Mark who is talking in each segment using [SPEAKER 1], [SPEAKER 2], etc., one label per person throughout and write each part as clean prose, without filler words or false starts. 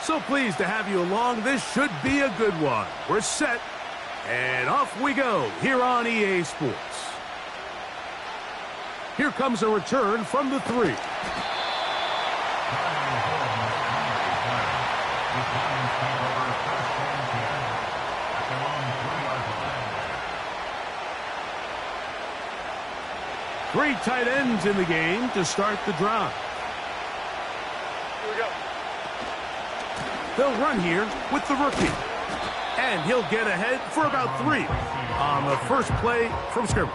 [SPEAKER 1] So pleased to have you along. This should be a good one. We're set, and off we go here on EA Sports. Here comes a return from the 3. Three tight ends in the game to start the drive.
[SPEAKER 2] Here we go.
[SPEAKER 1] They'll run here with the rookie. And he'll get ahead for about 3 on the first play from scrimmage.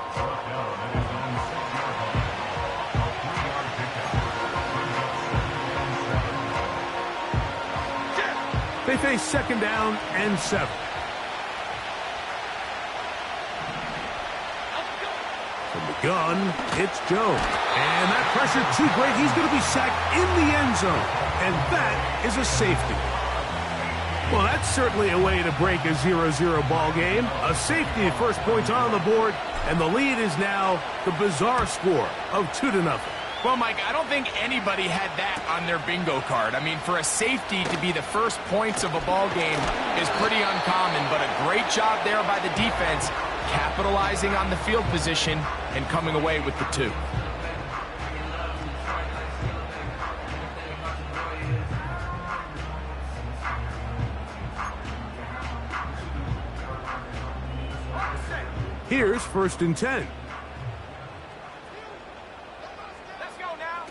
[SPEAKER 1] They face 2nd down and 7. From the gun, it's Jones. And that pressure too great. He's going to be sacked in the end zone. And that is a safety. Well, that's certainly a way to break a 0-0 ball game. A safety, first points on the board, and the lead is now the bizarre score of 2-0.
[SPEAKER 3] Well, Mike, I don't think anybody had that on their bingo card. I mean, for a safety to be the first points of a ball game is pretty uncommon, but a great job there by the defense, capitalizing on the field position and coming away with the 2.
[SPEAKER 1] Here's 1st and 10.
[SPEAKER 2] Let's go now.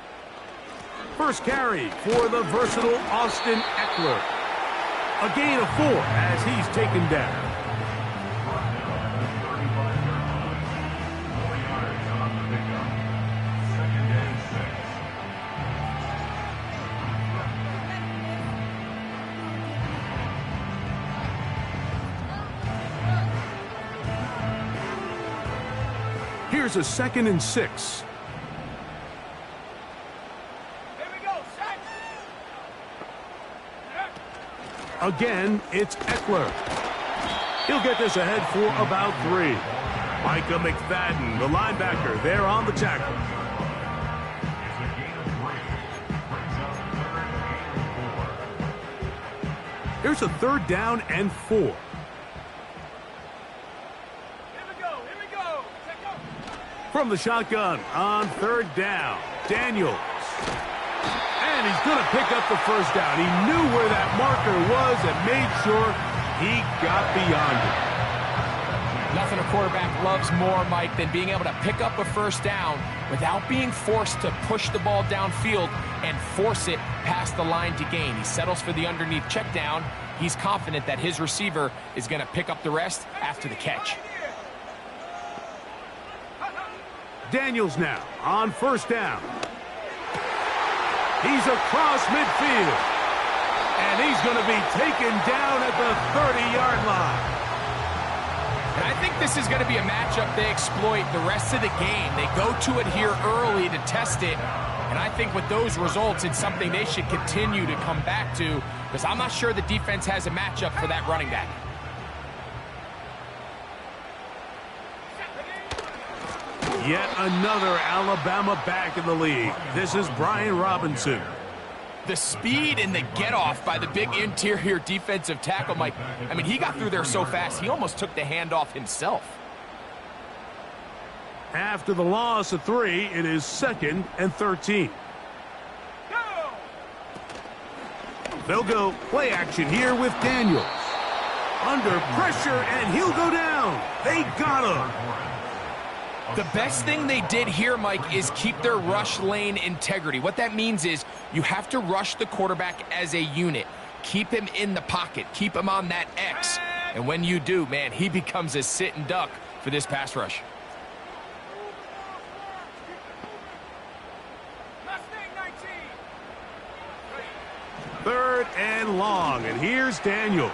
[SPEAKER 1] First carry for the versatile Austin Ekeler. A gain of 4 as he's taken down. Here's a 2nd and 6.
[SPEAKER 2] Here we go. Set.
[SPEAKER 1] Again, it's Ekeler. He'll get this ahead for about 3. Micah McFadden, the linebacker, there on the tackle. Here's a 3rd down and 4. From the shotgun on 3rd down, Daniels. And he's going to pick up the first down. He knew where that marker was and made sure he got beyond it.
[SPEAKER 3] Nothing a quarterback loves more, Mike, than being able to pick up a first down without being forced to push the ball downfield and force it past the line to gain. He settles for the underneath check down. He's confident that his receiver is going to pick up the rest after the catch.
[SPEAKER 1] Daniels now on 1st down. He's across midfield. And he's going to be taken down at the 30-yard line.
[SPEAKER 3] And I think this is going to be a matchup they exploit the rest of the game. They go to it here early to test it. And I think with those results, it's something they should continue to come back to, because I'm not sure the defense has a matchup for that running back.
[SPEAKER 1] Yet another Alabama back in the league. This is Brian Robinson.
[SPEAKER 3] The speed and the get-off by the big interior defensive tackle, Mike. I mean, he got through there so fast, he almost took the handoff himself.
[SPEAKER 1] After the loss of 3, it is 2nd and 13.
[SPEAKER 2] Go!
[SPEAKER 1] They'll go play action here with Daniels. Under pressure, and he'll go down. They got him.
[SPEAKER 3] The best thing they did here, Mike, is keep their rush lane integrity. What that means is you have to rush the quarterback as a unit. Keep him in the pocket. Keep him on that X. And when you do, man, he becomes a sit and duck for this pass rush.
[SPEAKER 2] Mustang 19.
[SPEAKER 1] 3rd and long, and here's Daniels.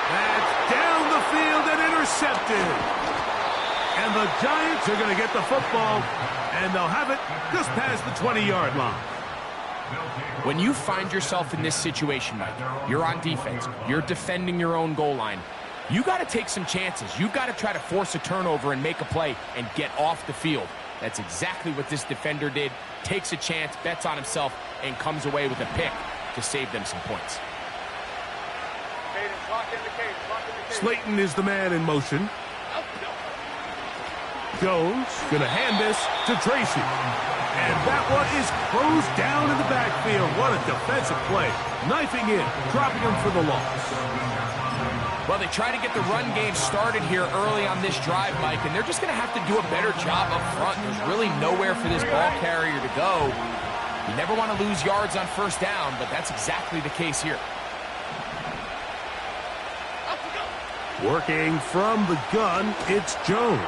[SPEAKER 1] That's down the field and intercepted. And the Giants are going to get the football, and they'll have it just past the 20-yard line.
[SPEAKER 3] When you find yourself in this situation, Mike, you're on defense, you're defending your own goal line, you got to take some chances. You got to try to force a turnover and make a play and get off the field. That's exactly what this defender did. Takes a chance, bets on himself, and comes away with a pick. to save them some points.
[SPEAKER 2] Cadence, lock in the cadence, lock in the cadence.
[SPEAKER 1] Slayton is the man in motion. Jones gonna hand this to Tracy. And that one is closed down in the backfield. What a defensive play. Knifing in, dropping him for the loss.
[SPEAKER 3] Well, they try to get the run game started here early on this drive, Mike, and they're just going to have to do a better job up front. There's really nowhere for this ball carrier to go. You never want to lose yards on first down, but that's exactly the case here.
[SPEAKER 1] Working from the gun, it's Jones.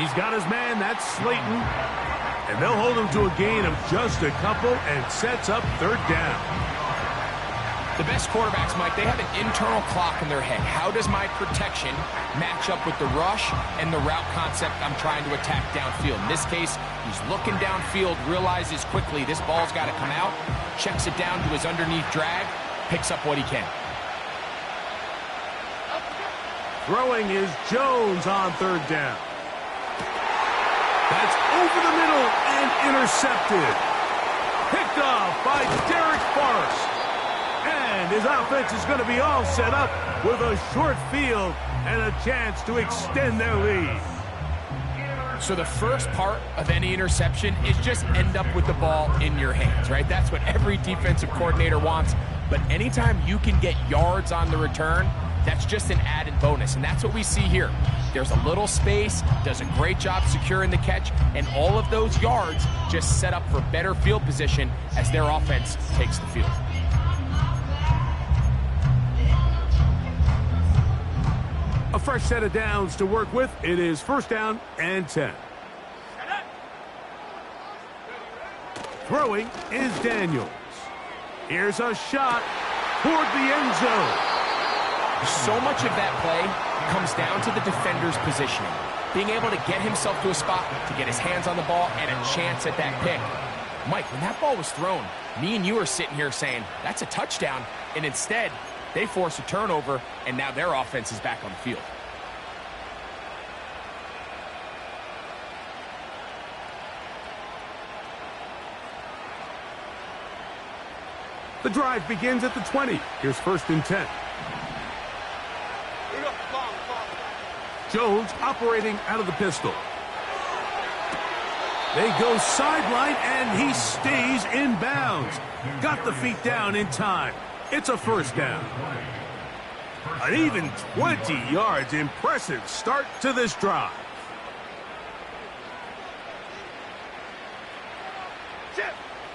[SPEAKER 1] He's got his man, that's Slayton. And they'll hold him to a gain of just a couple and sets up third down.
[SPEAKER 3] The best quarterbacks, Mike, they have an internal clock in their head. How does my protection match up with the rush and the route concept I'm trying to attack downfield? In this case, he's looking downfield, realizes quickly this ball's got to come out, checks it down to his underneath drag, picks up what he can.
[SPEAKER 1] Throwing is Jones on third down. That's over the middle and intercepted. Picked off by Derek Forrest. And his offense is going to be all set up with a short field and a chance to extend their lead.
[SPEAKER 3] So the first part of any interception is just end up with the ball in your hands, right? That's what every defensive coordinator wants. But anytime you can get yards on the return, that's just an added bonus, and that's what we see here. There's a little space, does a great job securing the catch, and all of those yards just set up for better field position as their offense takes the field.
[SPEAKER 1] A fresh set of downs to work with. It is first down and 10. Throwing is Daniels. Here's a shot toward the end zone.
[SPEAKER 3] So much of that play comes down to the defender's positioning. Being able to get himself to a spot, to get his hands on the ball, and a chance at that pick. Mike, when that ball was thrown, me and you are sitting here saying, that's a touchdown, and instead, they force a turnover, and now their offense is back on the field.
[SPEAKER 1] The drive begins at the 20. Here's first and 10. Jones operating out of the pistol. They go sideline, and he stays in bounds. Got the feet down in time. It's a first down. An even 20 yards. Impressive start to this drive.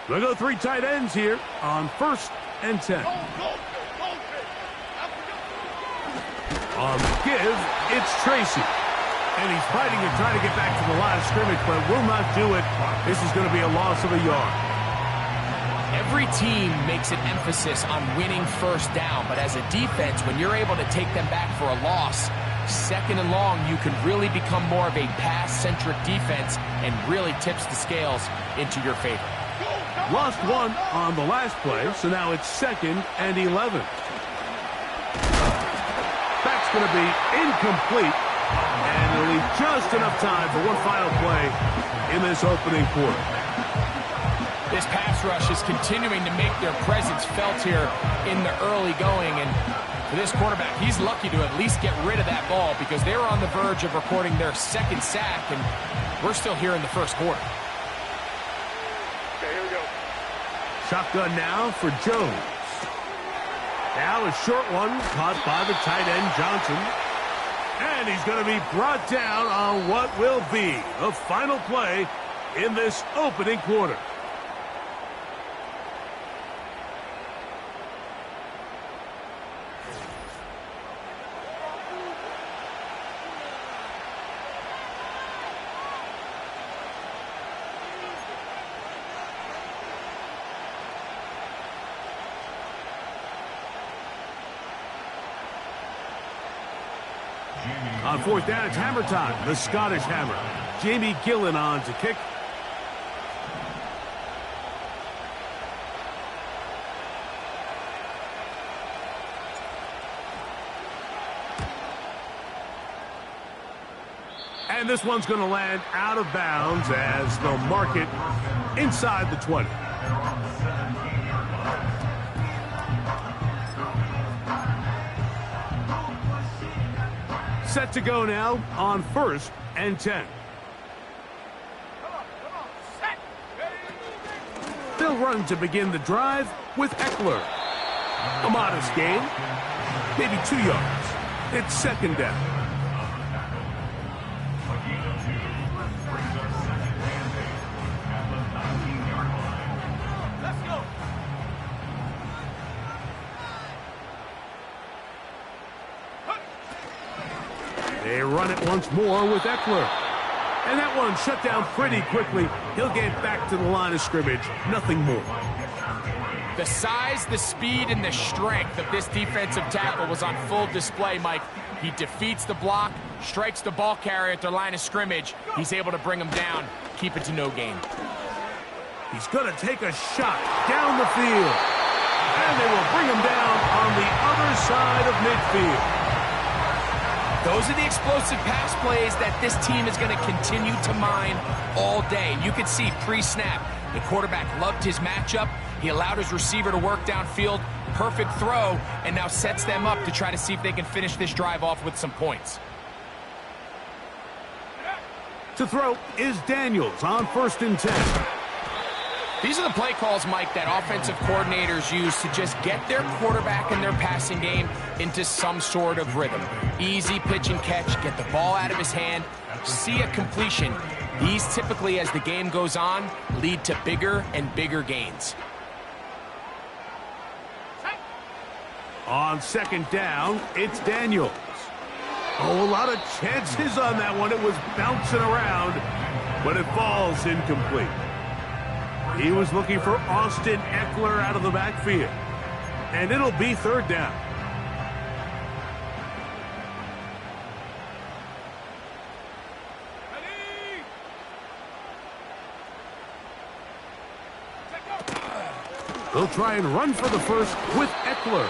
[SPEAKER 1] We'll go three tight ends here on first and 10. On the give, it's Tracy. And he's fighting and trying to get back to the line of scrimmage, but will not do it. This is going to be a loss of a yard.
[SPEAKER 3] Every team makes an emphasis on winning first down, but as a defense, when you're able to take them back for a loss, second and long, you can really become more of a pass-centric defense and really tips the scales into your favor.
[SPEAKER 1] Lost one on the last play, so now it's second and 11. That's going to be incomplete, and it'll leave just enough time for one final play in this opening quarter.
[SPEAKER 3] This pass rush is continuing to make their presence felt here in the early going, and for this quarterback, he's lucky to at least get rid of that ball because they were on the verge of recording their second sack, and we're still here in the first quarter.
[SPEAKER 2] Okay, here we go.
[SPEAKER 1] Shotgun now for Jones. Now a short one caught by the tight end Johnson. And he's going to be brought down on what will be the final play in this opening quarter. On fourth down, it's hammer time. The Scottish Hammer. Jamie Gillen on to kick. And this one's going to land out of bounds as they'll mark it inside the 20. Set to go now on 1st and 10. They'll run to begin the drive with Eckler. A modest gain, maybe 2 yards. It's 2nd down. They run it once more with Eckler. And that one shut down pretty quickly. He'll get back to the line of scrimmage. Nothing more.
[SPEAKER 3] The size, the speed, and the strength of this defensive tackle was on full display, Mike. He defeats the block, strikes the ball carrier at their line of scrimmage. He's able to bring him down, keep it to no gain.
[SPEAKER 1] He's going to take a shot down the field. And they will bring him down on the other side of midfield.
[SPEAKER 3] Those are the explosive pass plays that this team is going to continue to mine all day. You can see pre-snap, the quarterback loved his matchup. He allowed his receiver to work downfield, perfect throw, and now sets them up to try to see if they can finish this drive off with some points.
[SPEAKER 1] To throw is Daniels on 1st and 10.
[SPEAKER 3] These are the play calls, Mike, that offensive coordinators use to just get their quarterback and their passing game into some sort of rhythm. Easy pitch and catch, get the ball out of his hand, see a completion. These typically, as the game goes on, lead to bigger and bigger gains.
[SPEAKER 1] On 2nd down, it's Daniels. Oh, a lot of chances on that one. It was bouncing around, but it falls incomplete. He was looking for Austin Eckler out of the backfield. And it'll be 3rd down. They'll try and run for the first with Eckler.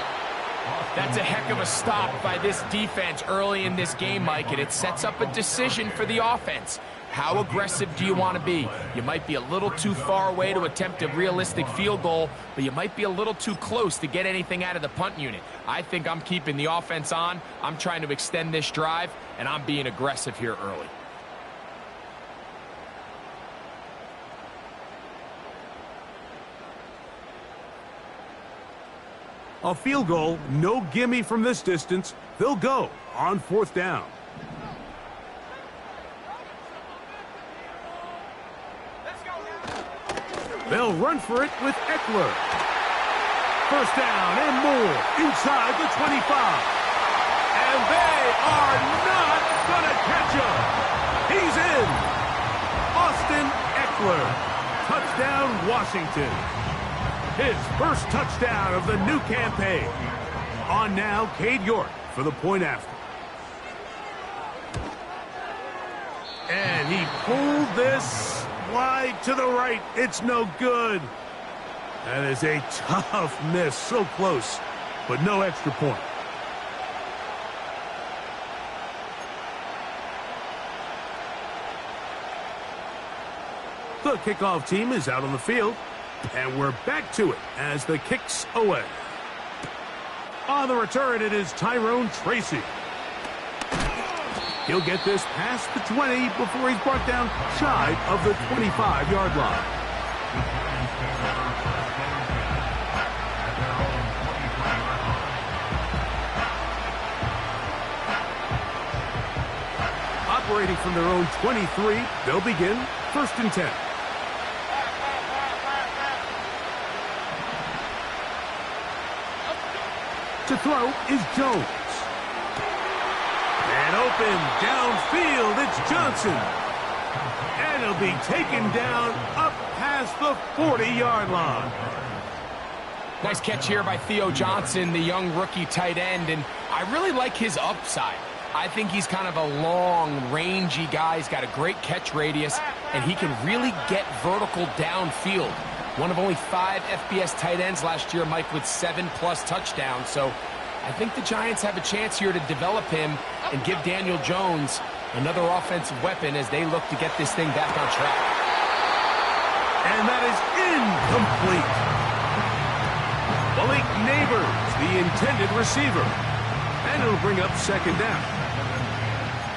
[SPEAKER 3] That's a heck of a stop by this defense early in this game, Mike, and it sets up a decision for the offense. How aggressive do you want to be? You might be a little too far away to attempt a realistic field goal, but you might be a little too close to get anything out of the punt unit. I think I'm keeping the offense on. I'm trying to extend this drive, and I'm being aggressive here early.
[SPEAKER 1] A field goal, no gimme from this distance. They'll go on 4th down. They'll run for it with Eckler. 1st down and more inside the 25. And they are not going to catch him. He's in. Austin Eckler. Touchdown, Washington. His first touchdown of the new campaign. On now, Cade York for the point after. And he pulled this wide to the right. It's no good. That is a tough miss. So close, but no extra point. The kickoff team is out on the field. And we're back to it as the kick's away. On the return, it is Tyrone Tracy. He'll get this past the 20 before he's brought down shy of the 25-yard line. Operating from their own 23, they'll begin 1st and 10. To throw is Jones. And open downfield, it's Johnson. And he'll be taken down up past the 40-yard line.
[SPEAKER 3] Nice catch here by Theo Johnson, the young rookie tight end, and I really like his upside. I think he's kind of a long, rangy guy. He's got a great catch radius, and he can really get vertical downfield. One of only 5 FBS tight ends last year, Mike, with 7+ touchdowns. So I think the Giants have a chance here to develop him and give Daniel Jones another offensive weapon as they look to get this thing back on track.
[SPEAKER 1] And that is incomplete. Malik Neighbors, the intended receiver. And it'll bring up 2nd down.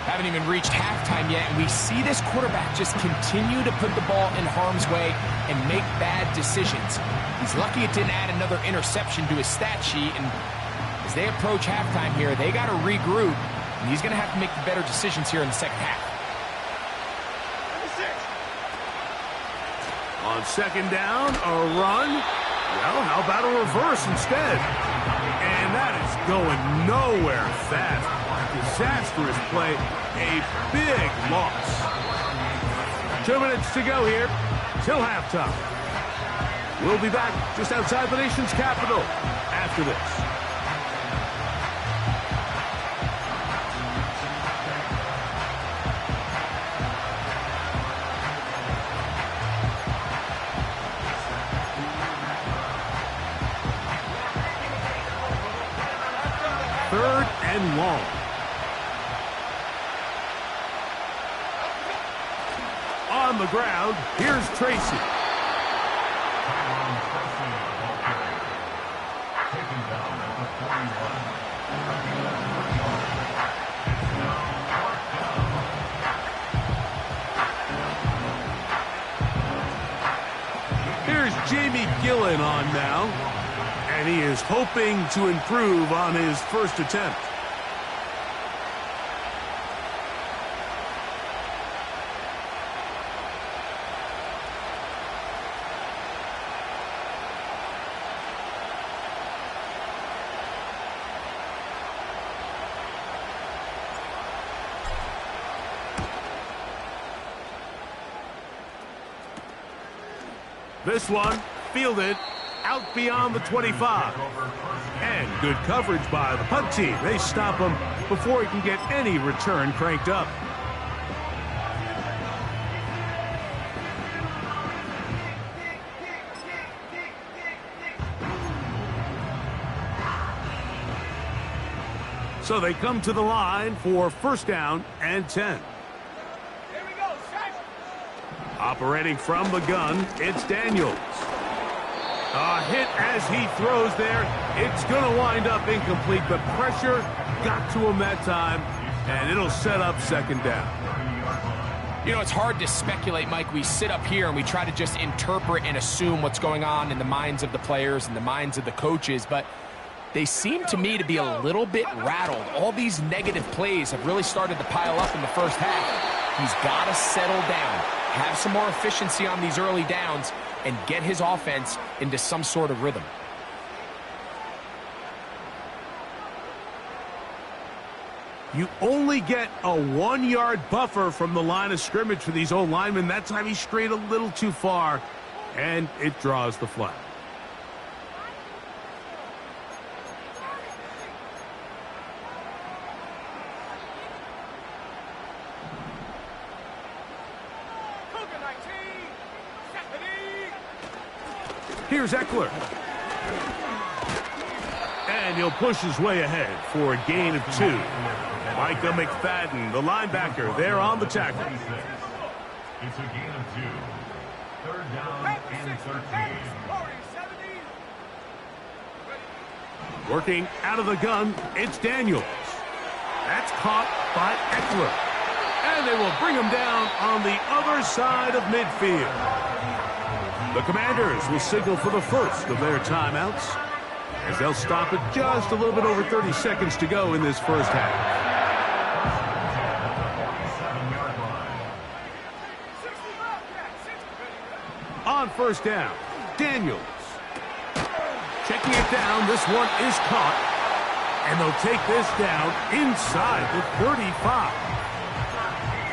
[SPEAKER 3] Haven't even reached halftime yet, and we see this quarterback just continue to put the ball in harm's way and make bad decisions. He's lucky it didn't add another interception to his stat sheet, and as they approach halftime here, they got to regroup, and he's going to have to make the better decisions here in the second half.
[SPEAKER 1] On second down, a run. Well, how about a reverse instead? And that is going nowhere fast. Disastrous play, a big loss. 2 minutes to go here till halftime. We'll be back just outside the nation's capital after this. Third and long. On the ground, here's Tracy. Here's Jamie Gillen on now, and he is hoping to improve on his first attempt. This one fielded out beyond the 25. And good coverage by the punt team. They stop him before he can get any return cranked up. So they come to the line for first down and 10. Operating from the gun, it's Daniels. A hit as he throws there. It's going to wind up incomplete, but pressure got to him that time, and it'll set up second down.
[SPEAKER 3] You know, it's hard to speculate, Mike. We sit up here and we try to just interpret and assume what's going on in the minds of the players and the minds of the coaches, but they seem to me to be a little bit rattled. All these negative plays have really started to pile up in the first half. He's got to settle down, have some more efficiency on these early downs, and get his offense into some sort of rhythm.
[SPEAKER 1] You only get a 1-yard buffer from the line of scrimmage for these old linemen. That time he strayed a little too far, and it draws the flag. Here's Eckler. And he'll push his way ahead for a gain of 2. Micah McFadden, the linebacker, there on the tackle.
[SPEAKER 2] It's a gain of 2. Third down and 13.
[SPEAKER 1] Working out of the gun, it's Daniels. That's caught by Eckler. And they will bring him down on the other side of midfield. The Commanders will signal for the first of their timeouts, as they'll stop at just a little bit over 30 seconds to go in this first half. On first down, Daniels. Checking it down, this one is caught, and they'll take this down inside the 35.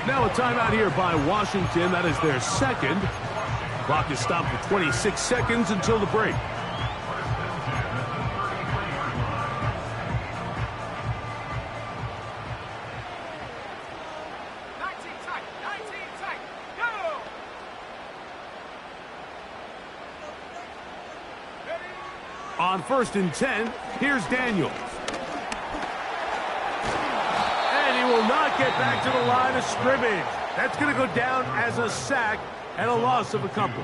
[SPEAKER 1] Now a timeout here by Washington. That is their second. Clock is stopped for 26 seconds until the break. On first and 10, here's Daniels. And he will not get back to the line of scrimmage. That's going to go down as a sack and a loss of a couple.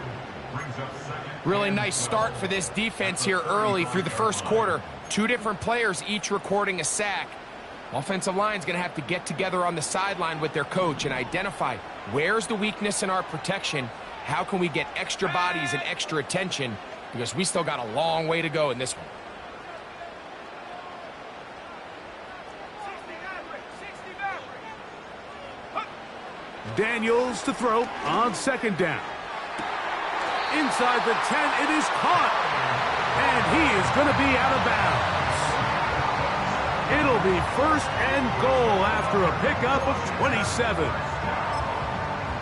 [SPEAKER 3] Really nice start for this defense here early through the first quarter. 2 different players each recording a sack. Offensive line's going to have to get together on the sideline with their coach and identify where's the weakness in our protection, how can we get extra bodies and extra attention, because we still got a long way to go in this one.
[SPEAKER 1] Daniels to throw on second down. Inside the 10, it is caught. And he is going to be out of bounds. It'll be first and goal after a pickup of 27.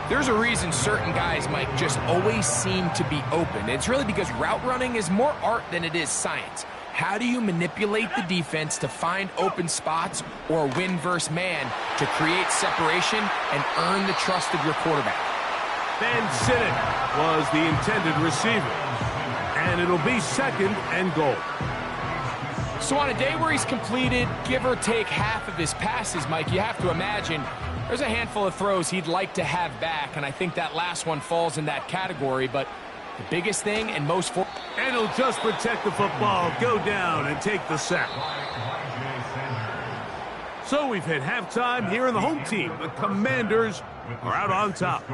[SPEAKER 3] There's a reason certain guys, Mike, just always seem to be open. It's really because route running is more art than it is science. How do you manipulate the defense to find open spots or win versus man to create separation and earn the trust of your quarterback?
[SPEAKER 1] Ben Sinnott was the intended receiver. And it'll be second and goal.
[SPEAKER 3] So on a day where he's completed, give or take half of his passes, Mike, you have to imagine there's a handful of throws he'd like to have back, and I think that last one falls in that category, but the biggest thing and most...
[SPEAKER 1] And he'll just protect the football, go down, and take the sack. So we've hit halftime here in the home team. The Commanders are out on top.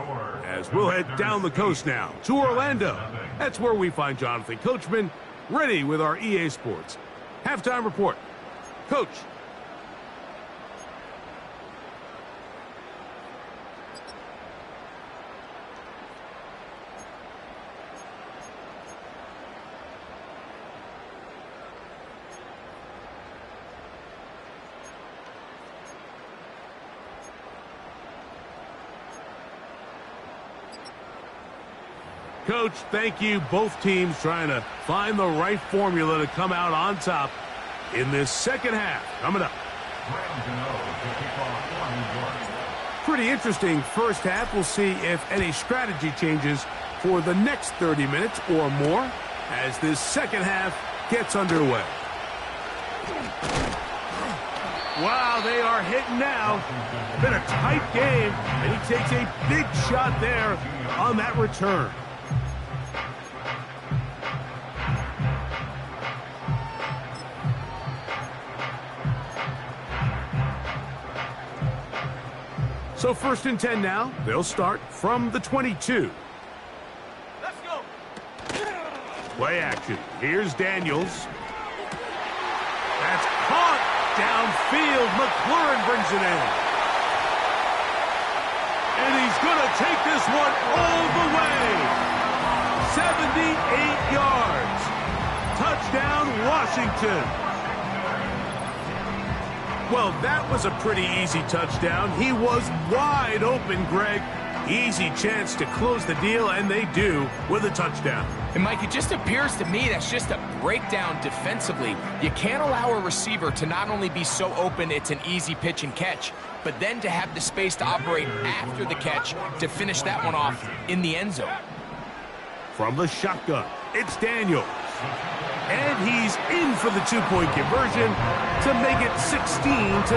[SPEAKER 1] As we'll head down the coast now to Orlando. That's where we find Jonathan Coachman ready with our EA Sports halftime report. Coach. Coach, thank you. Both teams trying to find the right formula to come out on top in this second half. Coming up. Pretty interesting first half. We'll see if any strategy changes for the next 30 minutes or more as this second half gets underway. Wow, they are hitting now. Been a tight game, and he takes a big shot there on that return. So first and 10 now. They'll start from the 22. Let's go. Play action. Here's Daniels. That's caught downfield. McLaurin brings it in. And he's going to take this one all the way. 78 yards. Touchdown, Washington. Well, that was a pretty easy touchdown. He was wide open, Greg. Easy chance to close the deal, and they do with a touchdown.
[SPEAKER 3] And, Mike, it just appears to me that's just a breakdown defensively. You can't allow a receiver to not only be so open it's an easy pitch and catch, but then to have the space to operate after the catch to finish that one off in the end zone.
[SPEAKER 1] From the shotgun, it's Daniels. And he's in for the two-point conversion to make it 16-0.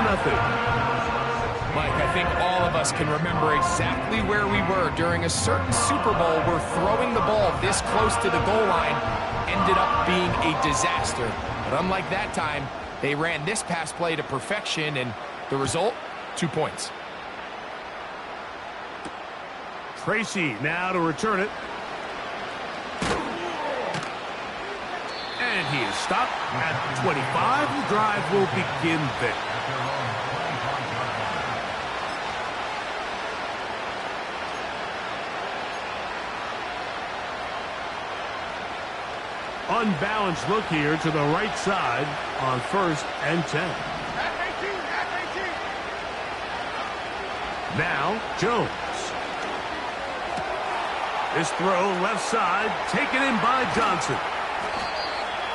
[SPEAKER 3] Mike, I think all of us can remember exactly where we were during a certain Super Bowl where throwing the ball this close to the goal line ended up being a disaster. But unlike that time, they ran this pass play to perfection, and the result, 2 points.
[SPEAKER 1] Tracy now to return it. And he is stopped at 25. The drive will begin there. Unbalanced look here to the right side on first and 10. Now, Jones. This throw left side taken in by Johnson.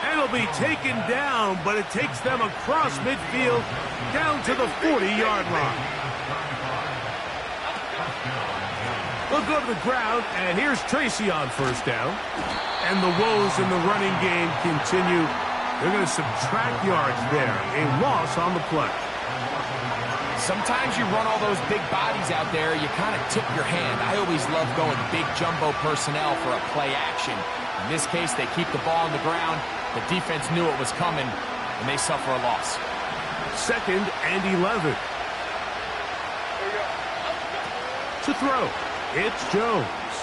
[SPEAKER 1] And it'll be taken down, but it takes them across midfield down to the 40-yard line. They'll go to the ground, and here's Tracy on first down. And the woes in the running game continue. They're going to subtract yards there. A loss on the play.
[SPEAKER 3] Sometimes you run all those big bodies out there, you kind of tip your hand. I always love going big jumbo personnel for a play action. In this case, they keep the ball on the ground. The defense knew it was coming, and they suffer a loss.
[SPEAKER 1] 2nd and 11. To throw, it's Jones.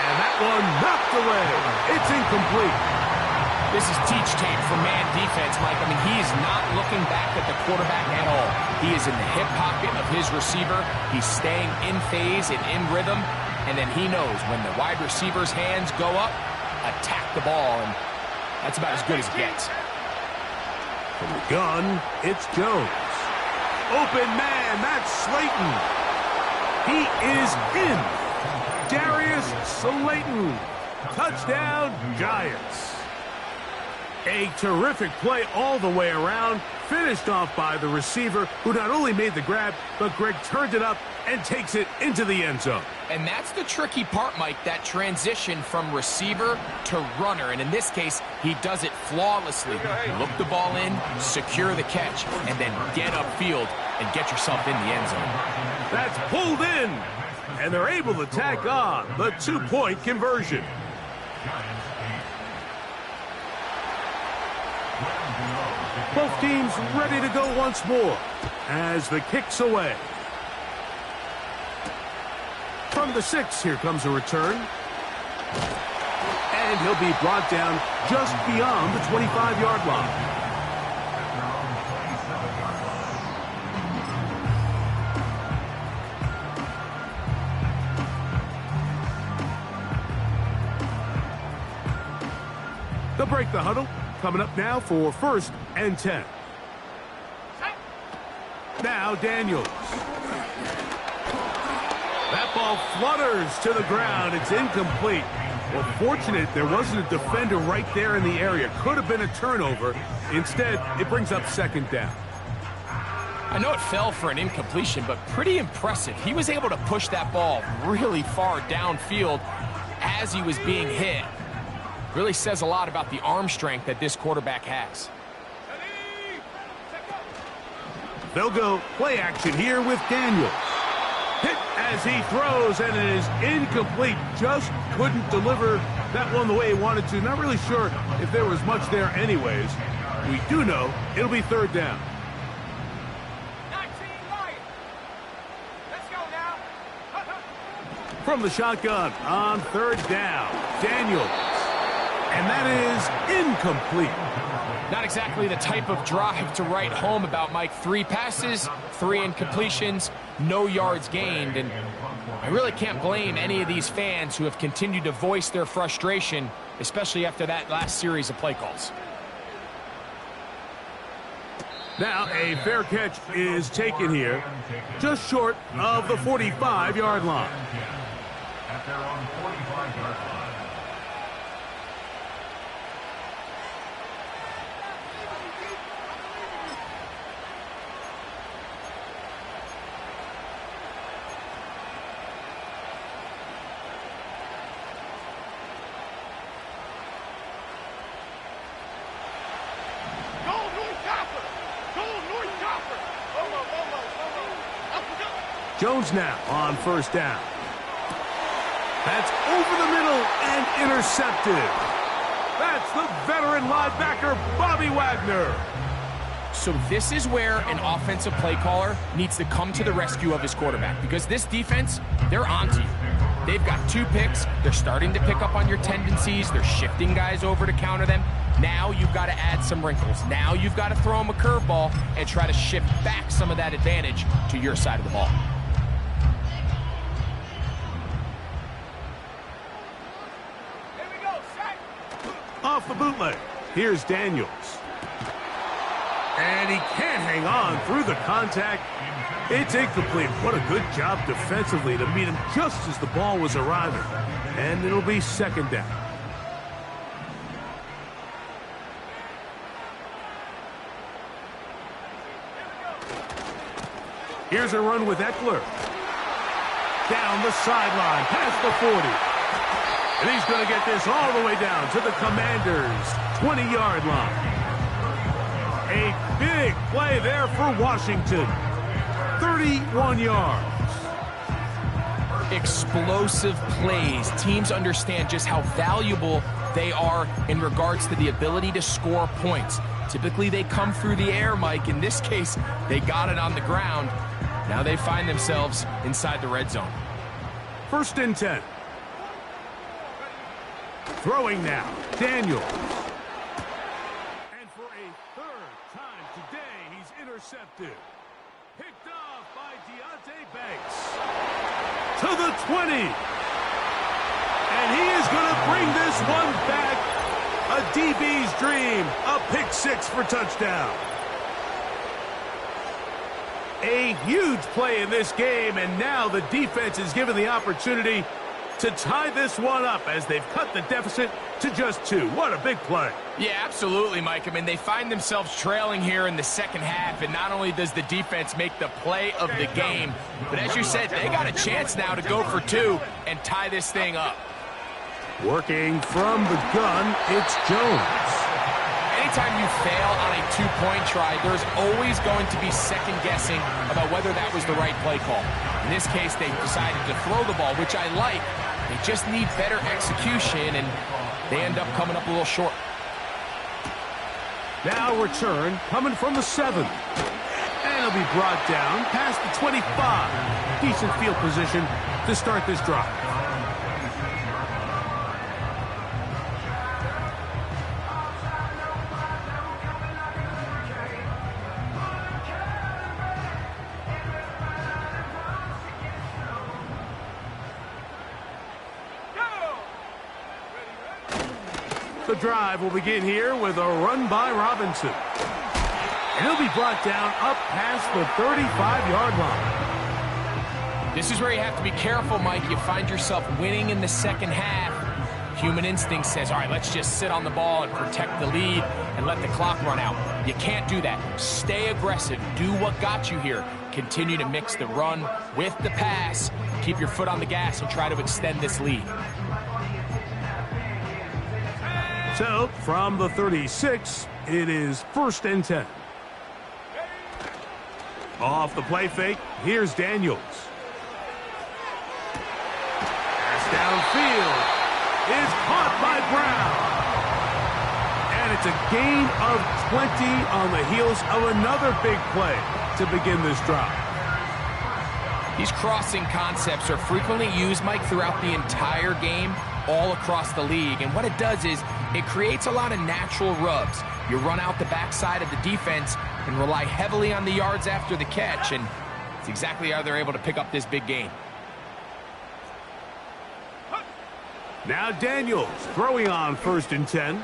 [SPEAKER 1] And that one knocked away. It's incomplete.
[SPEAKER 3] This is teach tape for man defense, Mike. I mean, he is not looking back at the quarterback at all. He is in the hip pocket of his receiver. He's staying in phase and in rhythm. And then he knows when the wide receiver's hands go up, attack the ball. And that's about as good as it gets.
[SPEAKER 1] From the gun, it's Jones. Open man, that's Slayton. He is in. Darius Slayton. Touchdown, Giants. A terrific play all the way around, finished off by the receiver, who not only made the grab, but Greg turned it up and takes it into the end zone.
[SPEAKER 3] And that's the tricky part, Mike, that transition from receiver to runner. And in this case, he does it flawlessly. Look the ball in, secure the catch, and then get upfield and get yourself in the end zone.
[SPEAKER 1] That's pulled in, and they're able to tack on the 2-point conversion. Both teams ready to go once more as the kick's away. From the 6, here comes a return. And he'll be brought down just beyond the 25-yard line. They'll break the huddle. Coming up now for 1st and 10. Now Daniels. That ball flutters to the ground. It's incomplete. Well, fortunate there wasn't a defender right there in the area. Could have been a turnover. Instead, it brings up 2nd down.
[SPEAKER 3] I know it fell for an incompletion, but pretty impressive. He was able to push that ball really far downfield as he was being hit. Really says a lot about the arm strength that this quarterback has.
[SPEAKER 1] They'll go play action here with Daniels. Hit as he throws, and it is incomplete. Just couldn't deliver that one the way he wanted to. Not really sure if there was much there anyways. We do know it'll be 3rd down.
[SPEAKER 4] Let's go now.
[SPEAKER 1] From the shotgun on 3rd down, Daniels. And that is incomplete.
[SPEAKER 3] Not exactly the type of drive to write home about, Mike. 3 passes, 3 incompletions, no yards gained. And I really can't blame any of these fans who have continued to voice their frustration, especially after that last series of play calls.
[SPEAKER 1] Now a fair catch is taken here, just short of the 45-yard line.
[SPEAKER 2] At their own 45-yard line.
[SPEAKER 1] Jones now on 1st down. That's over the middle and intercepted. That's the veteran linebacker, Bobby Wagner.
[SPEAKER 3] So this is where an offensive play caller needs to come to the rescue of his quarterback, because this defense, they're onto you. They've got 2 picks. They're starting to pick up on your tendencies. They're shifting guys over to counter them. Now you've got to add some wrinkles. Now you've got to throw them a curveball and try to shift back some of that advantage to your side of the ball.
[SPEAKER 1] Off the bootleg. Here's Daniels. And he can't hang on through the contact. It's incomplete. What a good job defensively to meet him just as the ball was arriving. And it'll be 2nd down. Here's a run with Eckler. Down the sideline, past the 40. And he's going to get this all the way down to the Commanders' 20-yard line. A big play there for Washington. 31 yards.
[SPEAKER 3] Explosive plays. Teams understand just how valuable they are in regards to the ability to score points. Typically, they come through the air, Mike. In this case, they got it on the ground. Now they find themselves inside the red zone.
[SPEAKER 1] 1st and 10. Throwing now, Daniels. And for a 3rd time today, he's intercepted. Picked off by Deonte Banks. To the 20. And he is going to bring this one back. A DB's dream. A pick 6 for touchdown. A huge play in this game, and now the defense is given the opportunity to tie this one up as they've cut the deficit to just 2. What a big play.
[SPEAKER 3] Yeah, absolutely, Mike. I mean, they find themselves trailing here in the second half, and not only does the defense make the play of the game, but as you said, they got a chance now to go for 2 and tie this thing up.
[SPEAKER 1] Working from the gun, it's Jones.
[SPEAKER 3] Anytime you fail on a 2-point try, there's always going to be second guessing about whether that was the right play call. In this case, they decided to throw the ball, which I like. They just need better execution, and they end up coming up a little short.
[SPEAKER 1] Now return coming from the 7. And it'll be brought down past the 25. Decent field position to start this drive. The drive will begin here with a run by Robinson. And he'll be brought down up past the 35-yard line.
[SPEAKER 3] This is where you have to be careful, Mike. You find yourself winning in the second half. Human instinct says, all right, let's just sit on the ball and protect the lead and let the clock run out. You can't do that. Stay aggressive. Do what got you here. Continue to mix the run with the pass. Keep your foot on the gas and try to extend this lead.
[SPEAKER 1] So, from the 36, it is 1st and 10. Off the play fake, here's Daniels. Pass downfield is caught by Brown. And it's a gain of 20 on the heels of another big play to begin this drive.
[SPEAKER 3] These crossing concepts are frequently used, Mike, throughout the entire game, all across the league. And what it does is it creates a lot of natural rubs. You run out the backside of the defense and rely heavily on the yards after the catch, and it's exactly how they're able to pick up this big gain.
[SPEAKER 1] Now Daniels throwing on 1st and 10.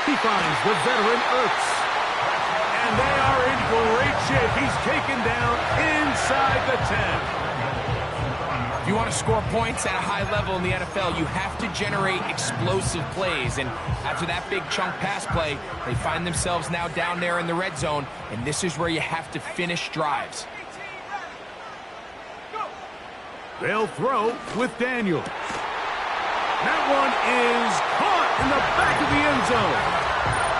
[SPEAKER 1] He finds the veteran Ertz. And they are in great shape. He's taken down inside the 10.
[SPEAKER 3] If you want to score points at a high level in the NFL, you have to generate explosive plays. And after that big chunk pass play, they find themselves now down there in the red zone. And this is where you have to finish drives.
[SPEAKER 1] They'll throw with Daniels. That one is caught in the back of the end zone.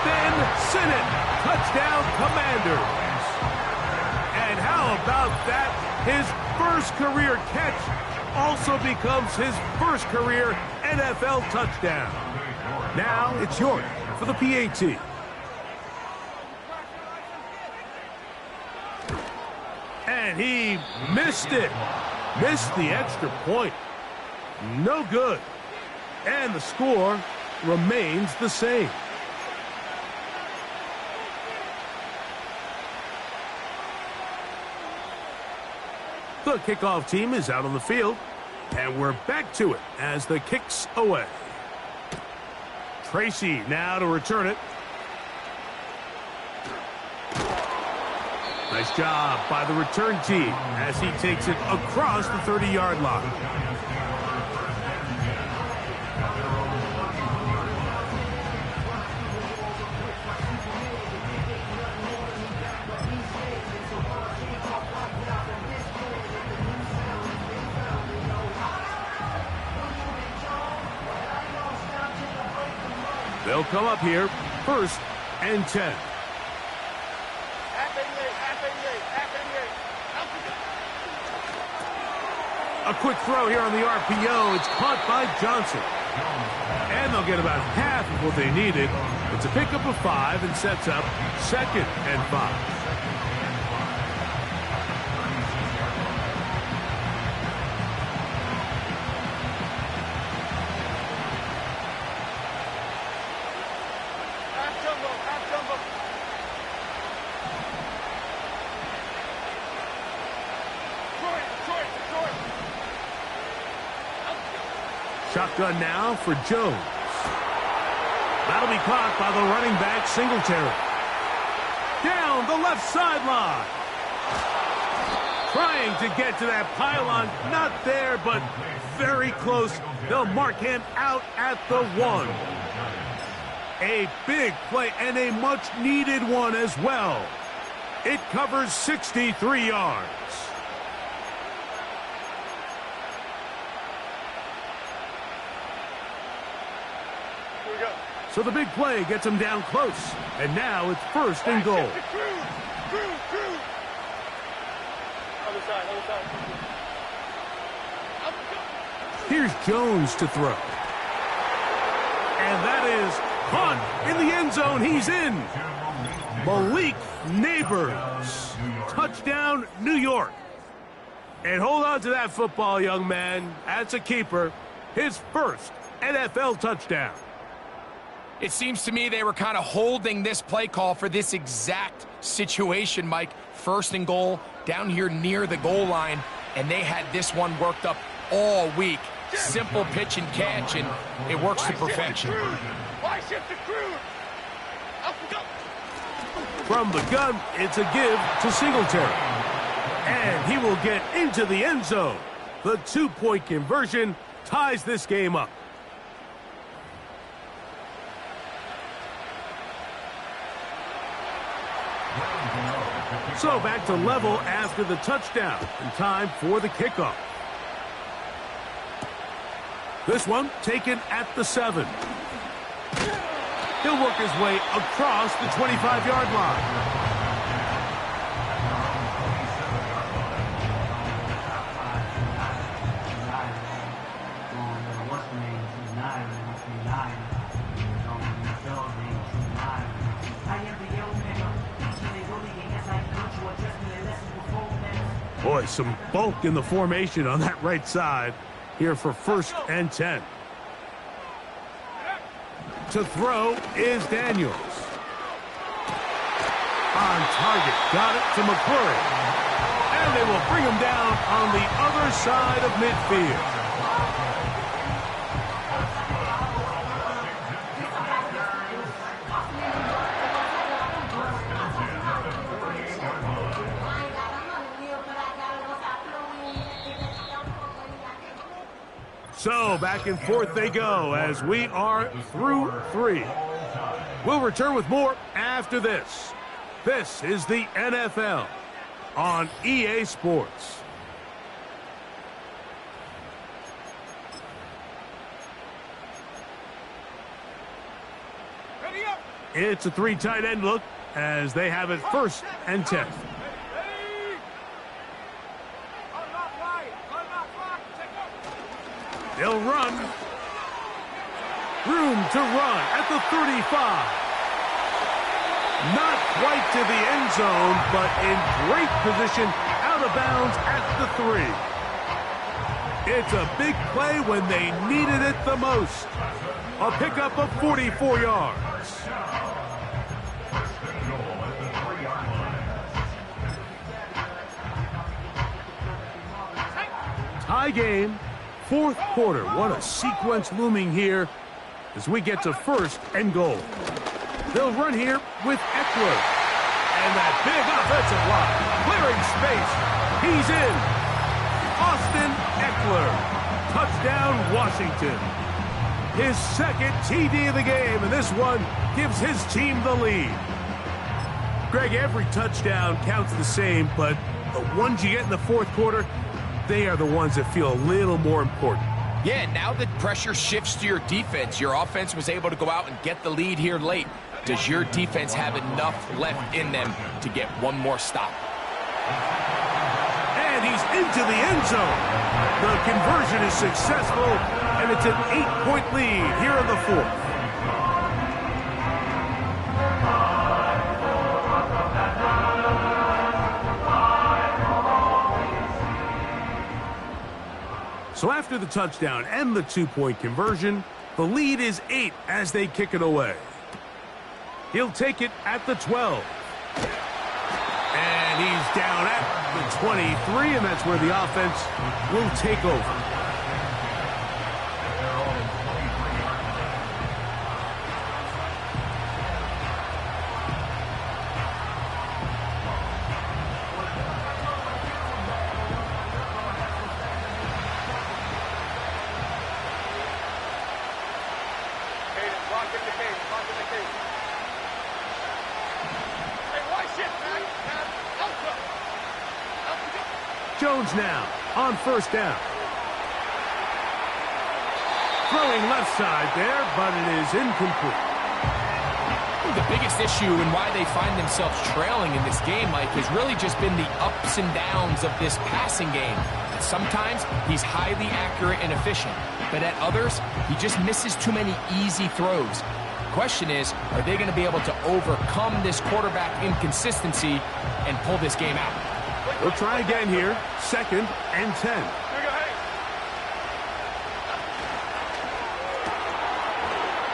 [SPEAKER 1] Ben Sinnott, touchdown Commanders. And how about that? His first career catch also becomes his first career NFL touchdown. Now it's York for the PAT. And he missed it. Missed the extra point. No good. And the score remains the same. The kickoff team is out on the field, and we're back to it as the kick's away. Tracy now to return it. Nice job by the return team as he takes it across the 30-yard line. They'll come up here, 1st and 10. A quick throw here on the RPO. It's caught by Johnson. And they'll get about half of what they needed It's a pickup of 5 and sets up 2nd and 5. Shotgun now for Jones. That'll be caught by the running back, Singletary. Down the left sideline. Trying to get to that pylon. Not there, but very close. They'll mark him out at the 1. A big play and a much-needed one as well. It covers 63 yards. So the big play gets him down close. And now it's 1st and goal.
[SPEAKER 4] Other side.
[SPEAKER 1] Here's Jones to throw. And that is Hunt in the end zone. He's in. Malik Neighbors. Touchdown, New York. And hold on to that football, young man. That's a keeper. His first NFL touchdown.
[SPEAKER 3] It seems to me they were kind of holding this play call for this exact situation, Mike. 1st and goal, down here near the goal line, and they had this one worked up all week. Simple pitch and catch, and it works to perfection.
[SPEAKER 1] From the gun, it's a give to Singletary. And he will get into the end zone. The 2-point conversion ties this game up. So back to level after the touchdown, and time for the kickoff. This one taken at the 7. He'll work his way across the 25-yard line. Boy, some bulk in the formation on that right side here for 1st and 10. To throw is Daniels. On target, got it to McClurry. And they will bring him down on the other side of midfield. So back and forth they go as we are through 3. We'll return with more after this. This is the NFL on EA Sports. It's a 3 tight end look as they have it 1st and 10. They'll run. Room to run at the 35. Not quite to the end zone, but in great position out of bounds at the 3. It's a big play when they needed it the most. A pickup of 44 yards. Tie game. 4th quarter. What a sequence looming here as we get to 1st and goal. They'll run here with Eckler. And that big offensive line. Clearing space. He's in. Austin Eckler. Touchdown, Washington. His 2nd TD of the game, and this one gives his team the lead. Greg, every touchdown counts the same, but the ones you get in the 4th quarter, they are the ones that feel a little more important.
[SPEAKER 3] Yeah, now the pressure shifts to your defense. Your offense was able to go out and get the lead here late. Does your defense have enough left in them to get one more stop?
[SPEAKER 1] And he's into the end zone. The conversion is successful, and it's an 8-point lead here in the 4th. So after the touchdown and the 2-point conversion, the lead is 8 as they kick it away. He'll take it at the 12. And he's down at the 23, and that's where the offense will take over. Jones now on first down. Throwing left side there, but it is incomplete.
[SPEAKER 3] The biggest issue and why they find themselves trailing in this game, Mike, has really just been the ups and downs of this passing game. Sometimes he's highly accurate and efficient, but at others, he just misses too many easy throws. The question is, are they going to be able to overcome this quarterback inconsistency and pull this game out?
[SPEAKER 1] We'll try again here. 2nd and 10.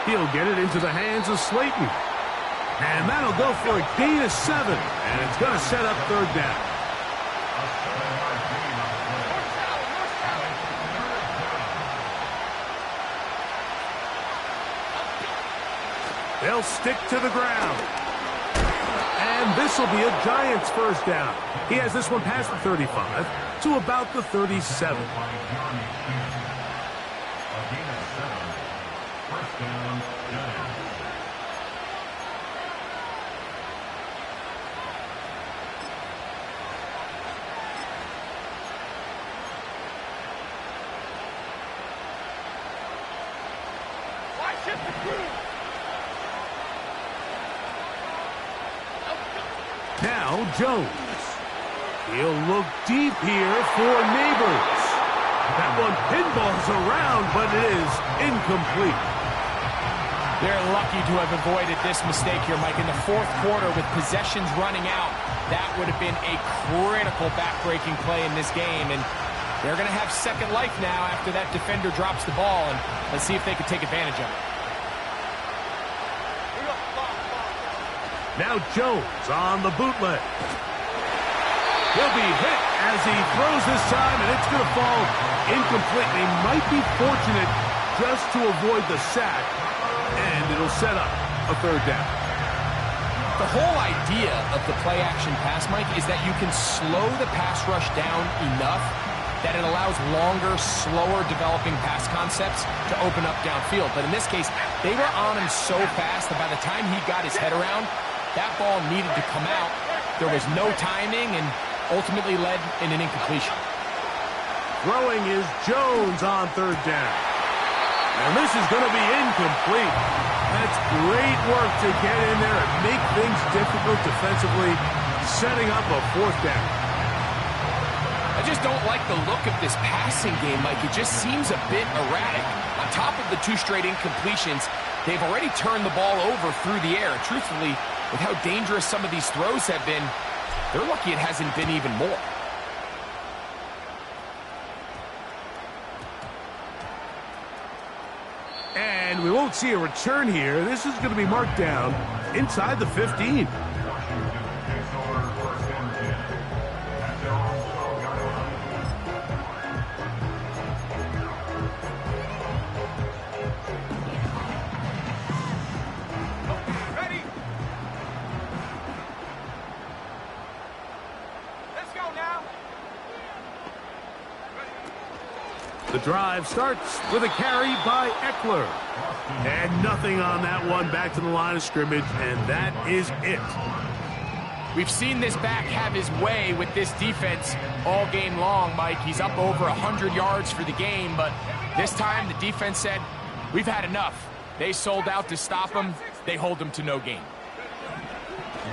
[SPEAKER 1] He'll get it into the hands of Slayton. And that'll go for a gain of 7. And it's going to set up 3rd down. They'll stick to the ground. And this will be a Giants first down. He has this one past the 35 to about the 37. Now Jones. He'll look deep here for Neighbors. That one pinballs around, but it is incomplete.
[SPEAKER 3] They're lucky to have avoided this mistake here, Mike. In the 4th quarter, with possessions running out, that would have been a critical back-breaking play in this game. And they're going to have second life now after that defender drops the ball. And let's see if they can take advantage of it.
[SPEAKER 1] Now Jones on the bootleg. He'll be hit as he throws this time, and it's going to fall incomplete. They might be fortunate just to avoid the sack, and it'll set up a 3rd down.
[SPEAKER 3] The whole idea of the play-action pass, Mike, is that you can slow the pass rush down enough that it allows longer, slower developing pass concepts to open up downfield. But in this case, they were on him so fast that by the time he got his head around, that ball needed to come out. There was no timing and ultimately led in an incompletion.
[SPEAKER 1] Throwing is Jones on 3rd down. And this is going to be incomplete. That's great work to get in there and make things difficult defensively, setting up a 4th down.
[SPEAKER 3] I just don't like the look of this passing game, Mike. It just seems a bit erratic. On top of the 2 straight incompletions, they've already turned the ball over through the air. Truthfully, with how dangerous some of these throws have been, they're lucky it hasn't been even more.
[SPEAKER 1] And we won't see a return here. This is going to be marked down inside the 15. The drive starts with a carry by Eckler. And nothing on that one, back to the line of scrimmage, and that is it.
[SPEAKER 3] We've seen this back have his way with this defense all game long, Mike. He's up over 100 yards for the game, but this time the defense said, we've had enough. They sold out to stop him. They hold him to no gain.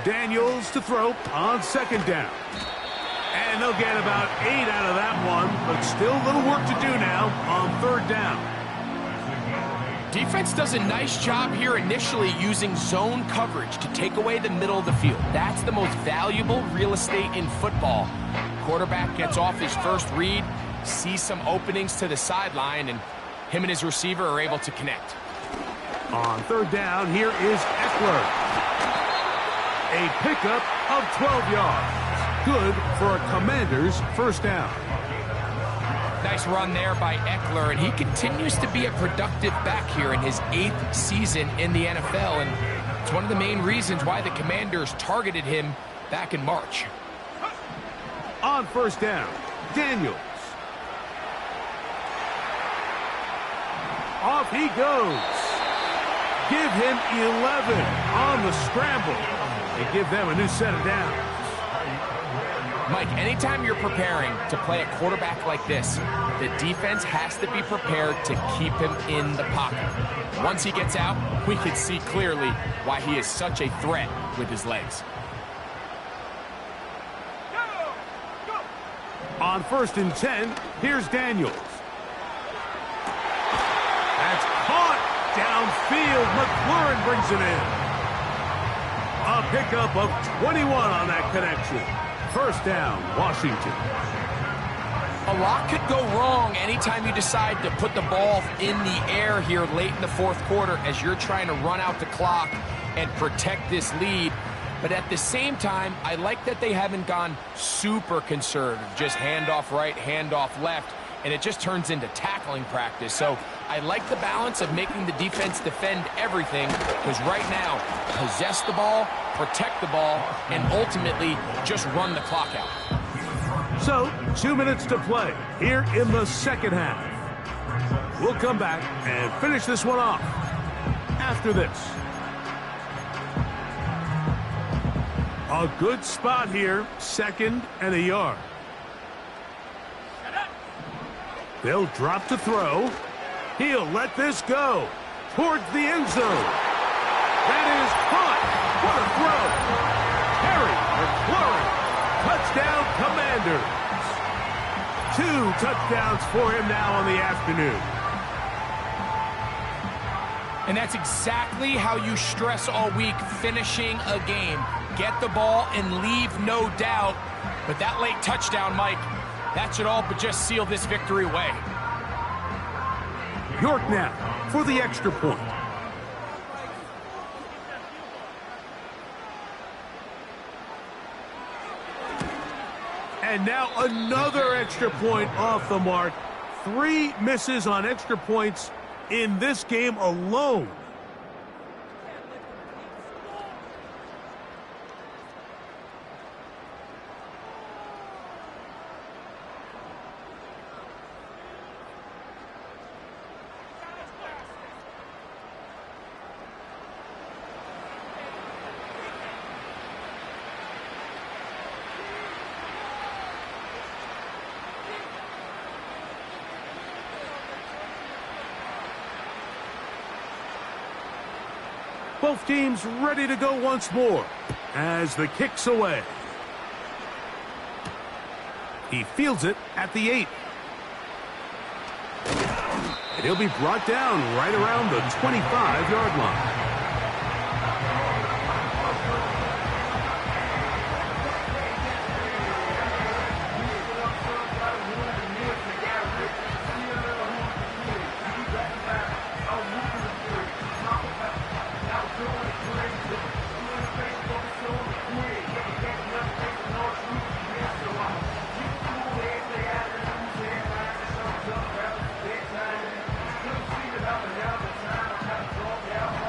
[SPEAKER 1] Daniels to throw on 2nd down. And they'll get about 8 out of that one, but still a little work to do now on 3rd down.
[SPEAKER 3] Defense does a nice job here initially using zone coverage to take away the middle of the field. That's the most valuable real estate in football. Quarterback gets off his first read, sees some openings to the sideline, and him and his receiver are able to connect.
[SPEAKER 1] On third down, here is Ekeler. A pickup of 12 yards. Good for a Commanders first down.
[SPEAKER 3] Nice run there by Ekeler, and he continues to be a productive back here in his 8th season in the NFL, and it's one of the main reasons why the Commanders targeted him back in March.
[SPEAKER 1] On first down, Daniels. Off he goes. Give him 11 on the scramble and give them a new set of downs.
[SPEAKER 3] Mike, anytime you're preparing to play a quarterback like this, the defense has to be prepared to keep him in the pocket. Once he gets out, we can see clearly why he is such a threat with his legs.
[SPEAKER 1] On 1st and 10, here's Daniels. That's caught downfield. McLaurin brings it in. A pickup of 21 on that connection. First down, Washington.
[SPEAKER 3] A lot could go wrong anytime you decide to put the ball in the air here late in the 4th quarter as you're trying to run out the clock and protect this lead. But at the same time, I like that they haven't gone super conservative, just handoff right, handoff left, and it just turns into tackling practice. So I like the balance of making the defense defend everything, because right now, possess the ball, protect the ball, and ultimately just run the clock out.
[SPEAKER 1] So, 2 minutes to play here in the second half. We'll come back and finish this one off after this. A good spot here, 2nd and a yard. They'll drop to throw. He'll let this go towards the end zone. That is caught. What a throw. Terry McLaurin. Touchdown, Commanders. 2 touchdowns for him now on the afternoon.
[SPEAKER 3] And that's exactly how you stress all week, finishing a game. Get the ball and leave no doubt. But that late touchdown, Mike, that should all but just seal this victory away.
[SPEAKER 1] York now for the extra point. And now another extra point off the mark. 3 misses on extra points in this game alone. Both teams ready to go once more as the kick's away. He fields it at the 8. And he'll be brought down right around the 25-yard line.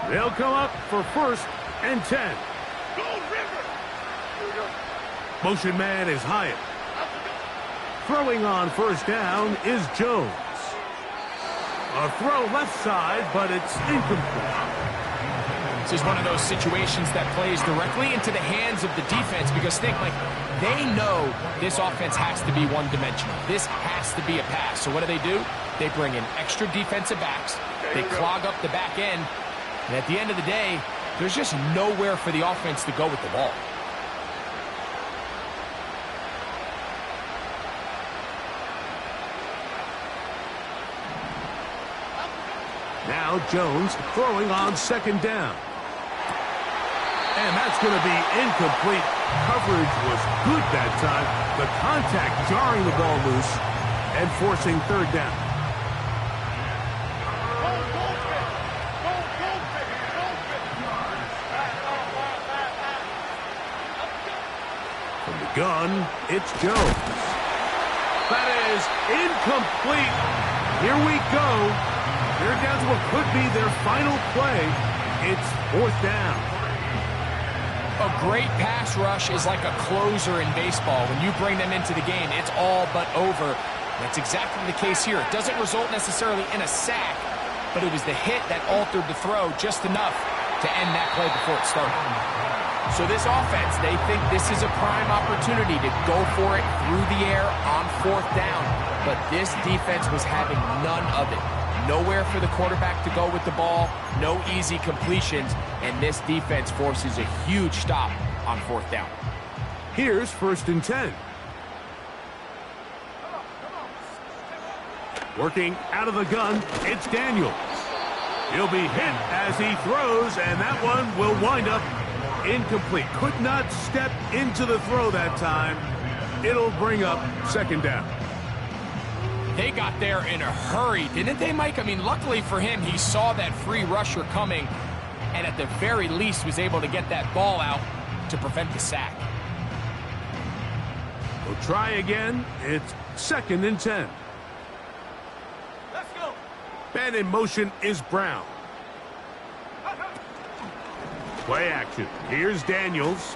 [SPEAKER 1] They'll come up for 1st and 10. Motion man is Hyatt. Throwing on first down is Jones. A throw left side, but it's incomplete.
[SPEAKER 3] This is one of those situations that plays directly into the hands of the defense, because think, like, they know this offense has to be one-dimensional. This has to be a pass. So what do? They bring in extra defensive backs. They clog up the back end. And at the end of the day, there's just nowhere for the offense to go with the ball.
[SPEAKER 1] Now Jones throwing on 2nd down. And that's going to be incomplete. Coverage was good that time. The contact jarring the ball loose. and forcing third down. From the gun, it's Jones. That is incomplete. Here we go. They're down to what could be their final play. It's fourth down.
[SPEAKER 3] A great pass rush is like a closer in baseball. When you bring them into the game, it's all but over. That's exactly the case here. It doesn't result necessarily in a sack, but it was the hit that altered the throw just enough to end that play before it started. So this offense, they think this is a prime opportunity to go for it through the air on fourth down. But this defense was having none of it. Nowhere for the quarterback to go with the ball, no easy completions, and this defense forces a huge stop on fourth down.
[SPEAKER 1] Here's first and 10. Working out of the gun, it's Daniels. He'll be hit as he throws, and that one will wind up incomplete. Could not step into the throw that time. It'll bring up second down.
[SPEAKER 3] They got there in a hurry, didn't they, Mike? I mean, luckily for him, he saw that free rusher coming and at the very least was able to get that ball out to prevent the sack.
[SPEAKER 1] We'll try again. It's second and 10.
[SPEAKER 4] Let's go.
[SPEAKER 1] Man in motion is Brown. Play action. Here's Daniels.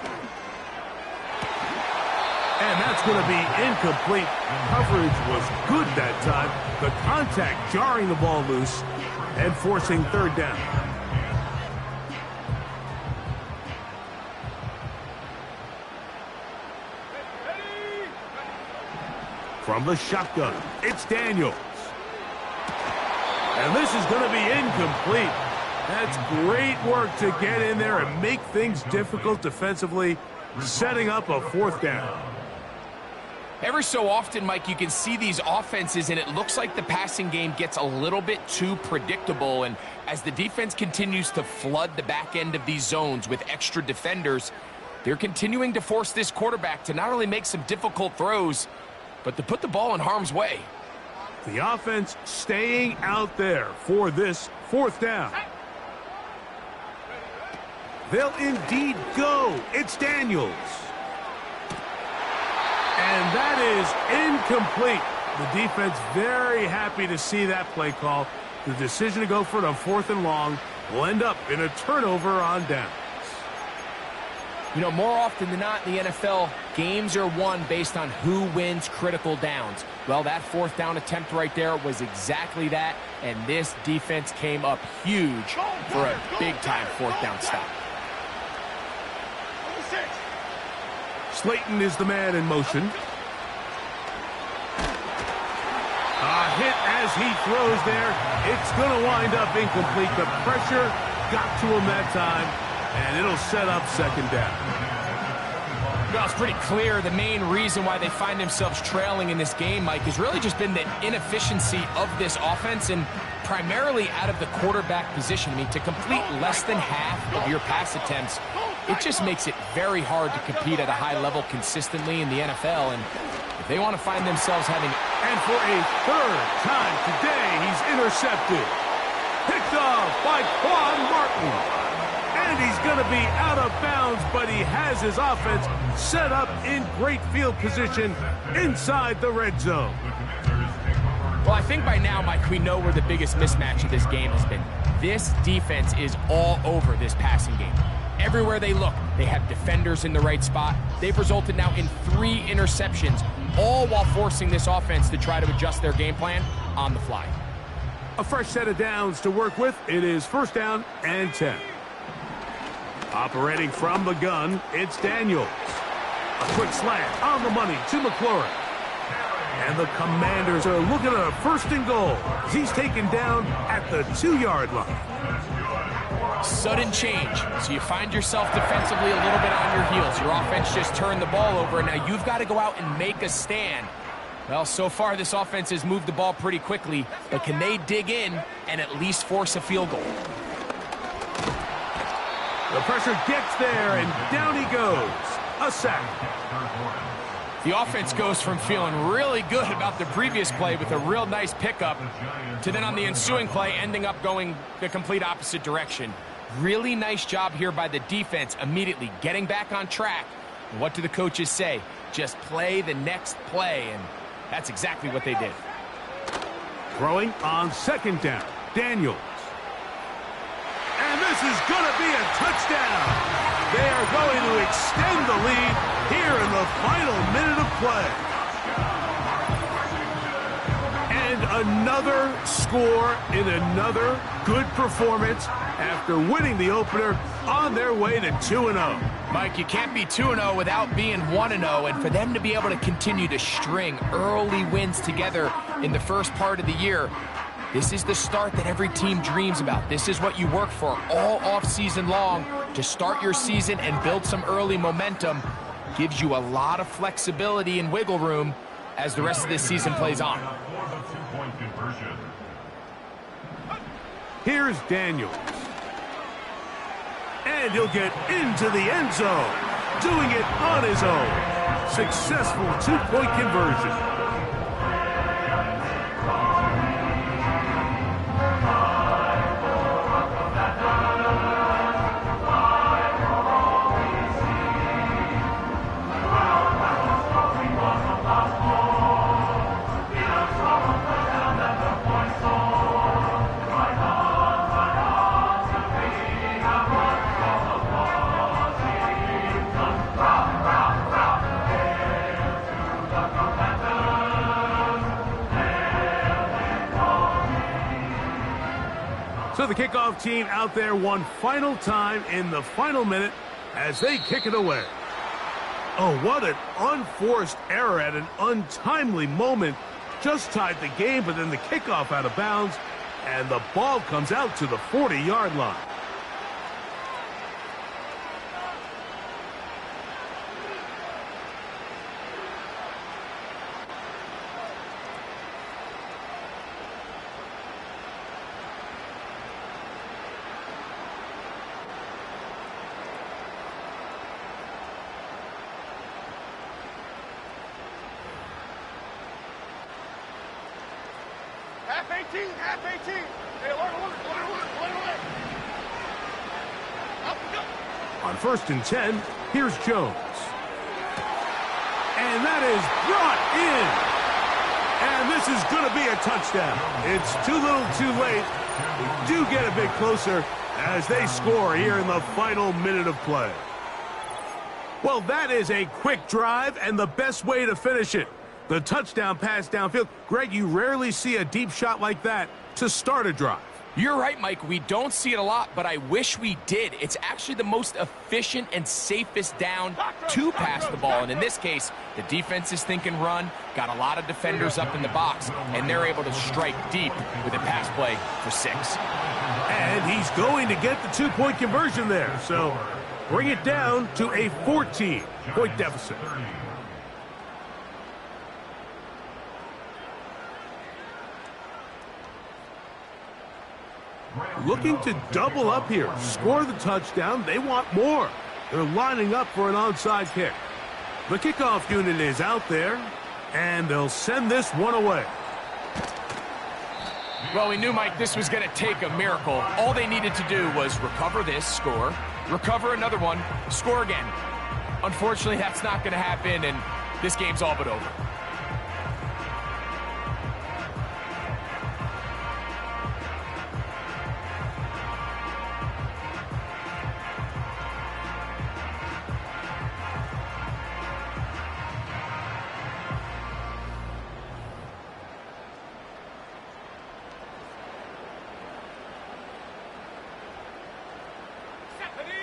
[SPEAKER 1] And that's going to be incomplete. Coverage was good that time. The contact jarring the ball loose and forcing third down. From the shotgun, it's Daniels. And this is going to be incomplete. That's great work to get in there and make things difficult defensively, setting up a fourth down.
[SPEAKER 3] Every so often, Mike, you can see these offenses, and it looks like the passing game gets a little bit too predictable. And as the defense continues to flood the back end of these zones with extra defenders, they're continuing to force this quarterback to not only make some difficult throws, but to put the ball in harm's way.
[SPEAKER 1] The offense staying out there for this fourth down. They'll indeed go. It's Daniels. And that is incomplete. The defense very happy to see that play call. The decision to go for it on fourth and long will end up in a turnover on downs.
[SPEAKER 3] You know, more often than not in the NFL, games are won based on who wins critical downs. Well, that fourth down attempt right there was exactly that, and this defense came up huge for a big-time fourth down stop.
[SPEAKER 1] Slayton is the man in motion. A hit as he throws there. It's going to wind up incomplete. The pressure got to him that time, and it'll set up second down.
[SPEAKER 3] Well, it's pretty clear the main reason why they find themselves trailing in this game, Mike, has really just been the inefficiency of this offense and primarily out of the quarterback position. I mean, to complete less than half of your pass attempts, it just makes it very hard to compete at a high level consistently in the NFL. And if they want to find themselves having...
[SPEAKER 1] And for a third time today, he's intercepted. Picked off by Quan Martin. And he's going to be out of bounds, but he has his offense set up in great field position inside the red zone.
[SPEAKER 3] Well, I think by now, Mike, we know where the biggest mismatch of this game has been. This defense is all over this passing game. Everywhere they look, they have defenders in the right spot. They've resulted now in 3 interceptions, all while forcing this offense to try to adjust their game plan on the fly.
[SPEAKER 1] A fresh set of downs to work with. It is first down and 10. Operating from the gun, it's Daniels. A quick slant on the money to McLaurin. And the Commanders are looking at a first and goal. He's taken down at the 2-yard line.
[SPEAKER 3] Sudden change. So you find yourself defensively a little bit on your heels. Your offense just turned the ball over, and now you've got to go out and make a stand. Well, so far this offense has moved the ball pretty quickly, but can they dig in and at least force a field goal? The
[SPEAKER 1] pressure gets there, and down he goes. A sack.
[SPEAKER 3] The offense goes from feeling really good about the previous play with a real nice pickup to then on the ensuing play ending up going the complete opposite direction. Really nice job here by the defense, immediately getting back on track. And what do the coaches say? Just play the next play, and that's exactly what they did.
[SPEAKER 1] Throwing on second down, Daniels. And this is going to be a touchdown. They are going to extend the lead here in the final minute of play. And another score in another good performance after winning the opener on their way to 2-0.
[SPEAKER 3] Mike, you can't be 2-0 without being 1-0, and for them to be able to continue to string early wins together in the first part of the year, this is the start that every team dreams about. This is what you work for all off-season long, to start your season and build some early momentum. Gives you a lot of flexibility and wiggle room as the rest of this season plays on.
[SPEAKER 1] Here's Daniels. And he'll get into the end zone, doing it on his own. Successful two-point conversion. So the kickoff team out there one final time in the final minute as they kick it away. Oh, what an unforced error at an untimely moment. Just tied the game, but then the kickoff out of bounds, and the ball comes out to the 40-yard line.
[SPEAKER 4] Half 18. Hey, alert. Up we go.
[SPEAKER 1] On 1st and 10, here's Jones. And that is brought in. And this is going to be a touchdown. It's too little too late. We do get a bit closer as they score here in the final minute of play. Well, that is a quick drive and the best way to finish it. The touchdown pass downfield. Greg, you rarely see a deep shot like that to start a drive.
[SPEAKER 3] You're right, Mike. We don't see it a lot, but I wish we did. It's actually the most efficient and safest down to pass the ball. And in this case, the defense is thinking run, got a lot of defenders up in the box, and they're able to strike deep with a pass play for 6.
[SPEAKER 1] And he's going to get the two-point conversion there. So bring it down to a 14-point deficit. Looking to double up here, score the touchdown. They want more. They're lining up for an onside kick. The kickoff unit is out there, and they'll send this one away.
[SPEAKER 3] Well, we knew, Mike, this was going to take a miracle. All they needed to do was recover this, score, recover another one, score again. Unfortunately, that's not going to happen, and this game's all but over.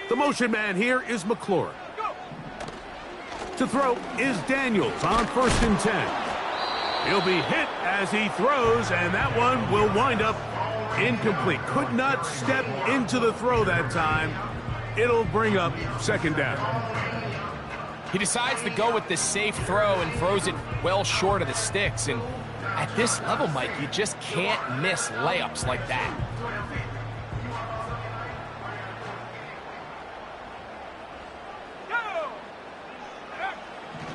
[SPEAKER 1] The motion man here is McLaurin. To throw is Daniels on 1st and 10. He'll be hit as he throws, and that one will wind up incomplete. Could not step into the throw that time. It'll bring up 2nd down.
[SPEAKER 3] He decides to go with the safe throw and throws it well short of the sticks. And at this level, Mike, you just can't miss layups like that.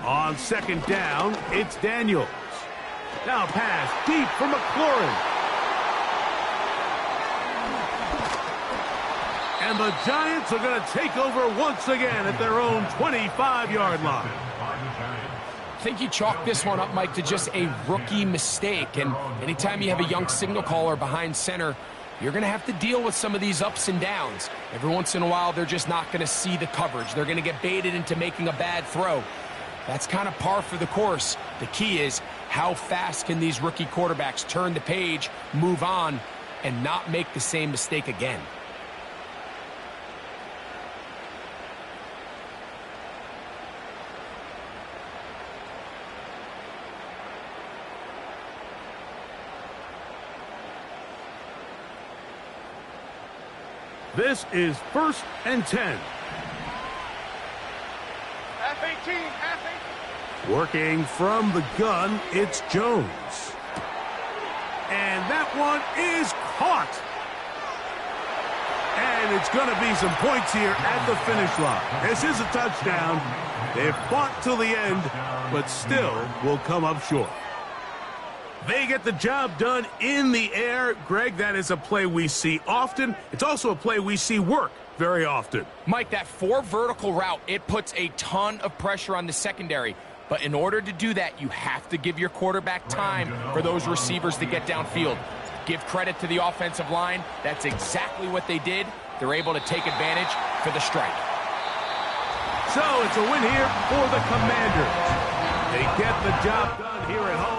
[SPEAKER 1] On second down, it's Daniels. Now pass deep for McLaurin. And the Giants are going to take over once again at their own 25-yard line.
[SPEAKER 3] I think you chalk this one up, Mike, to just a rookie mistake. And anytime you have a young signal caller behind center, you're going to have to deal with some of these ups and downs. Every once in a while, they're just not going to see the coverage. They're going to get baited into making a bad throw. That's kind of par for the course. The key is how fast can these rookie quarterbacks turn the page, move on, and not make the same mistake again.
[SPEAKER 1] This is 1st and 10.
[SPEAKER 4] Half 18, half 18.
[SPEAKER 1] Working from the gun, it's Jones. And that one is caught. And it's going to be some points here at the finish line. This is a touchdown. They've fought till the end, but still will come up short. They get the job done in the air. Greg, that is a play we see often. It's also a play we see work very often.
[SPEAKER 3] Mike, that 4 vertical route, it puts a ton of pressure on the secondary. But in order to do that, you have to give your quarterback time for those receivers to get downfield. Give credit to the offensive line. That's exactly what they did. They're able to take advantage for the strike.
[SPEAKER 1] So it's a win here for the Commanders. They get the job done here at home.